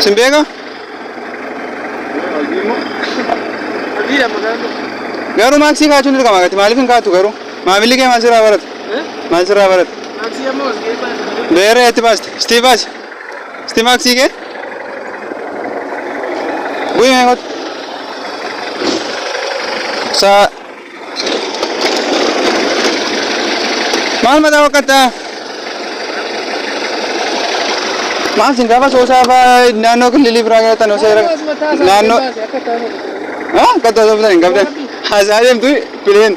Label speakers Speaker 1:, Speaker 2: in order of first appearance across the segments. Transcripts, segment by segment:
Speaker 1: Simbeega? Garuu maaksii kaachuun dirqama gati maaliif hin kaatu garuu maamilli kee maal sirraa barata? Maal sirraa barata? Beeree itti baaste Stiivaas Stii maaksii kee? Bu'ii meeqotu? Saa maal mataa wakkattaa? Maal sin gaafa soosaa fa'aa naannoo kililii biraa galatan osoo naannoo kattaa sooftan hin qabdan haasaa deemtu pileen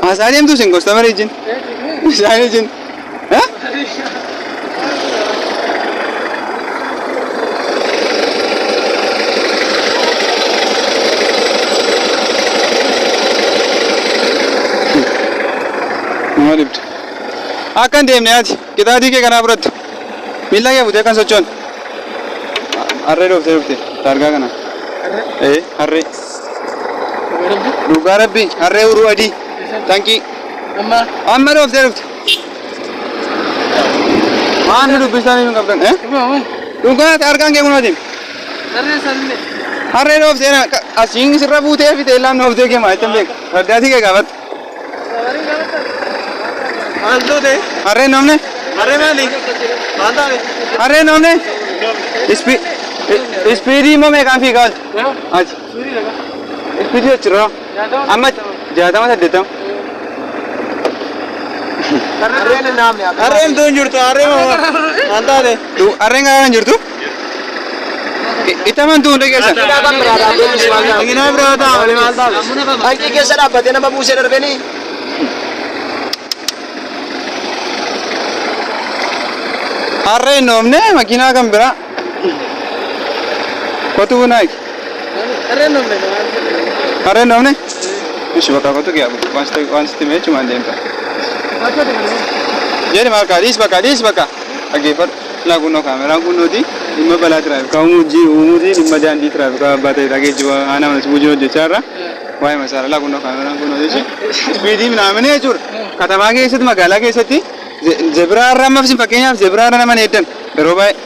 Speaker 1: haasaa deemtu sin gosta marii jin isaanii jin nama dhibdu akka hin deemne ati qixaatii kee kanaa biratti Mila kee butee kan sochoon harree dhufte targaa kana harree dhugaa rabbi harree uruu adii tankii amma dhufte waan nu dubbisanii hin qabdan dhugaa targaan kee kun adeem harree dhufte asiin sirra buutee fi teellaan dhufte kee maal ittiin beeka raddaatii kee gaafatti harree namne Arre mali, manda le. Arre namne. Speedy mo me kan figal. Aj. Speedy achra. Amma jada ma sadeta. Arre ne naam ne. Arre em don jurtu arre mo. Manda le. Tu arre ngan jurtu? Itaman tu unde kesa. Ingina berada wale malda. Angki kesa dapat na babu se darbeni. Arre nomne makina kan bira. Kotu naik. Arre nomne. Ish baka kotu kya? Wansti me cuma dempa. Jadi markadis baka. Agi par lagu no kamera kuno di lima bala drive. Kamu ji umudi lima jandi drive. Ka batai lagi jua anak mana sebuju jecara. Wah masalah lagu no kamera kuno di sih. Speedy namanya cur. Kata bagi itu magala ke seti. Zebra ramah sih pakainya zebra nama neten berobai,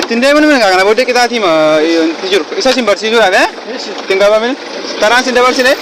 Speaker 1: Tindai mana mana kan? Bodoh kita hati mah tijur, isa sih bersih juga ada, tinggal apa ini? Sekarang sih bersih deh.